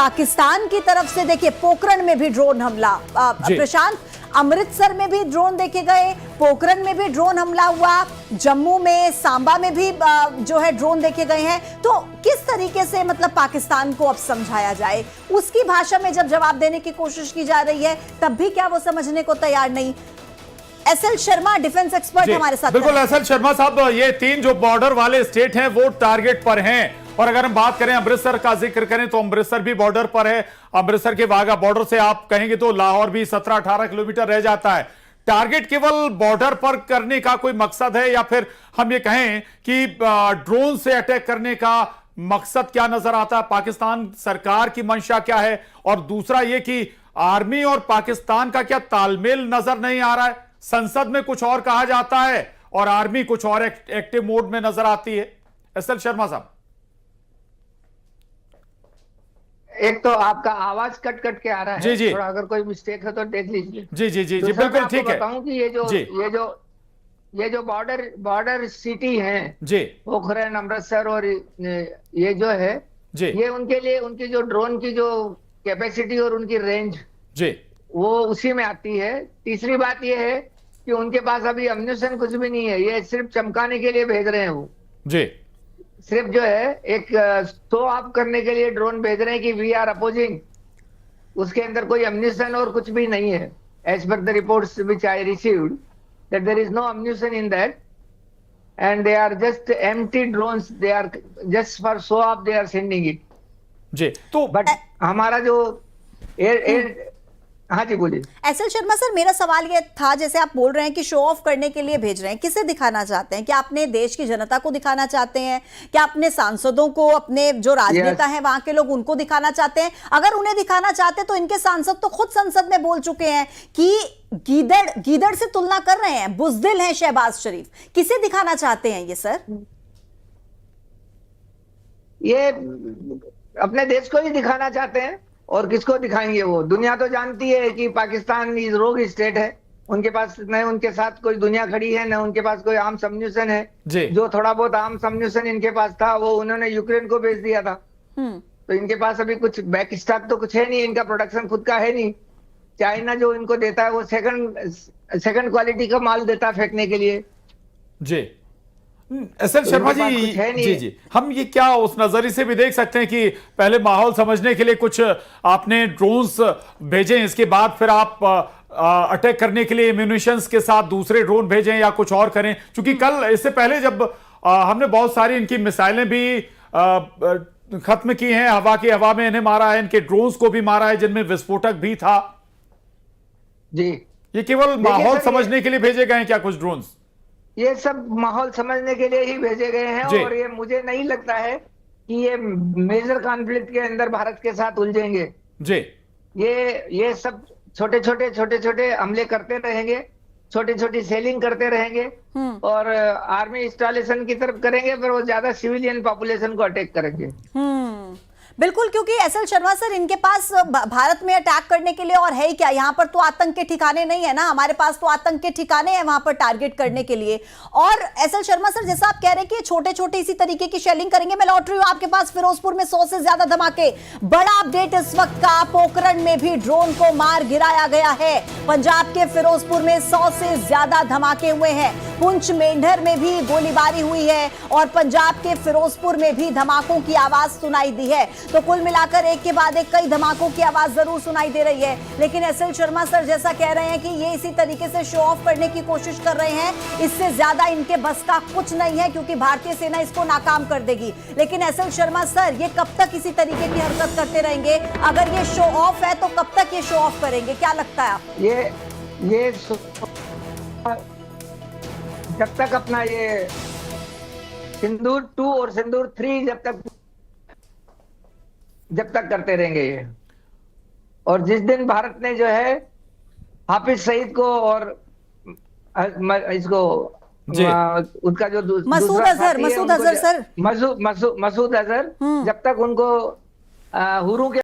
पाकिस्तान की तरफ से देखिए पोखरण में भी ड्रोन हमला, प्रशांत, अमृतसर में भी ड्रोन देखे गए, पोखरण में भी ड्रोन हमला हुआ, जम्मू में, सांबा में भी जो है ड्रोन देखे गए हैं। तो किस तरीके से मतलब पाकिस्तान को अब समझाया जाए? उसकी भाषा में जब जवाब देने की कोशिश की जा रही है तब भी क्या वो समझने को तैयार नहीं? एसएल शर्मा डिफेंस एक्सपर्ट हमारे साथ। बिल्कुल एसएल शर्मा साहब, ये 3 जो बॉर्डर वाले स्टेट हैं वो टारगेट पर हैं। और अगर हम बात करें अमृतसर का जिक्र करें तो अमृतसर भी बॉर्डर पर है। अमृतसर के वाघा बॉर्डर से आप कहेंगे तो लाहौर भी 17-18 किलोमीटर रह जाता है। टारगेट केवल बॉर्डर पर करने का कोई मकसद है या फिर हम ये कहें कि ड्रोन से अटैक करने का मकसद क्या नजर आता है? पाकिस्तान सरकार की मंशा क्या है? और दूसरा ये कि आर्मी और पाकिस्तान का क्या तालमेल नजर नहीं आ रहा है? संसद में कुछ और कहा जाता है और आर्मी कुछ और एक्टिव मोड में नजर आती है। एसएल शर्मा साहब, एक तो आपका आवाज कट कट के आ रहा है। जी जी, थोड़ा अगर कोई मिस्टेक है तो देख लीजिए। जी जी जी जी, बिल्कुल ठीक है। बताऊं कि ये जो बॉर्डर सिटी हैं जी, पोखरण, अमृतसर और ये जो है जी, ये उनके लिए उनकी जो ड्रोन की जो कैपेसिटी और उनकी रेंज जी, वो उसी में आती है। तीसरी बात ये है कि उनके पास अभी अम्यूनिशन कुछ भी नहीं है, ये सिर्फ चमकाने के लिए भेज रहे हैं। वो जी, सिर्फ जो है एक शो ऑफ करने के लिए ड्रोन भेज रहे हैं कि वी आर अपोजिंग। उसके अंदर कोई अम्यूनिशन और कुछ भी नहीं है। As per the reports which I received that there is no ammunition in that and they are just empty drones, they are just for show off they are sending it. जी, तो but हमारा जो air हाँ जी बोलिए। SL Sharma sir, मेरा सवाल ये था, जैसे आप बोल रहे हैं कि शो ऑफ करने के लिए भेज रहे हैं, किसे दिखाना चाहते हैं? क्या अपने देश की जनता को दिखाना चाहते हैं? क्या अपने सांसदों को, अपने जो राजनेता हैं वहां के लोग, उनको दिखाना चाहते हैं? अगर उन्हें दिखाना चाहते हैं तो इनके सांसद तो खुद संसद में बोल चुके हैं कि गीदड़ से तुलना कर रहे हैं, बुजदिल हैं शहबाज शरीफ। किसे दिखाना चाहते हैं ये सर? ये अपने देश को ही दिखाना चाहते हैं और किसको दिखाएंगे? वो दुनिया तो जानती है कि पाकिस्तान इज रोग स्टेट है। उनके पास न उनके साथ कोई दुनिया खड़ी है, न उनके पास कोई आर्म्स अम्यूनिशन है। जो थोड़ा बहुत आर्म्स अम्यूनिशन इनके पास था वो उन्होंने यूक्रेन को भेज दिया था। तो इनके पास अभी कुछ बैक स्टॉक तो कुछ है नहीं, इनका प्रोडक्शन खुद का है नहीं। चाइना जो इनको देता है वो सेकंड क्वालिटी का माल देता है फेंकने के लिए। जी, एसएल शर्मा जी, जी जी, हम ये क्या उस नजरिए से भी देख सकते हैं कि पहले माहौल समझने के लिए कुछ आपने ड्रोन्स भेजे, इसके बाद फिर आप अटैक करने के लिए एम्यूनिशंस के साथ दूसरे ड्रोन भेजें या कुछ और करें? क्योंकि कल इससे पहले जब हमने बहुत सारी इनकी मिसाइलें भी खत्म की हैं, हवा में इन्हें मारा है, इनके ड्रोन्स को भी मारा है जिनमें विस्फोटक भी था। जी, ये केवल माहौल समझने के लिए भेजे गए हैं क्या कुछ ड्रोन्स? ये सब माहौल समझने के लिए ही भेजे गए हैं और ये मुझे नहीं लगता है कि ये मेजर कॉन्फ्लिक्ट के अंदर भारत के साथ उलझेंगे। जी, ये सब छोटे छोटे हमले करते रहेंगे, छोटी छोटी सेलिंग करते रहेंगे और आर्मी इंस्टॉलेशन की तरफ करेंगे, पर वो ज्यादा सिविलियन पॉपुलेशन को अटैक करेंगे। बिल्कुल, क्योंकि एसएल शर्मा सर, इनके पास भारत में अटैक करने के लिए और है ही क्या? यहाँ पर तो आतंक के ठिकाने नहीं है ना, हमारे पास तो आतंक के ठिकाने हैं वहां पर टारगेट करने के लिए। और एसएल शर्मा सर, जैसा आप कह रहे हैं कि छोटे छोटे इसी तरीके की शेलिंग करेंगे, मैं लौट रही हूँ आपके पास फिरोजपुर में 100 से ज्यादा धमाके। बड़ा अपडेट इस वक्त का, पोखरण में भी ड्रोन को मार गिराया गया है। पंजाब के फिरोजपुर में 100 से ज्यादा धमाके हुए हैं। पुंछ मेंढर में भी गोलीबारी हुई है और पंजाब के फिरोजपुर में भी धमाकों की आवाज सुनाई दी है। तो कुल मिलाकर एक के बाद एक कई धमाकों की आवाज जरूर सुनाई दे रही है। लेकिन एसएल शर्मा सर जैसा कह रहे हैं कि ये इसी तरीके से शो ऑफ करने की कोशिश कर रहे हैं, इससे ज्यादा इनके बस का कुछ नहीं है क्योंकि भारतीय सेना इसको नाकाम कर देगी। लेकिन एसएल शर्मा सर, ये कब तक इसी तरीके की हरकत करते रहेंगे? अगर ये शो ऑफ है तो कब तक ये शो ऑफ करेंगे, क्या लगता है? ये जब तक अपना ये सिंदूर 2 और सिंदूर 3 जब तक करते रहेंगे ये। और जिस दिन भारत ने जो है हाफिज सईद को और इसको उसका जो मसूद अजहर सर, मसूद अजहर जब तक उनको हुरू के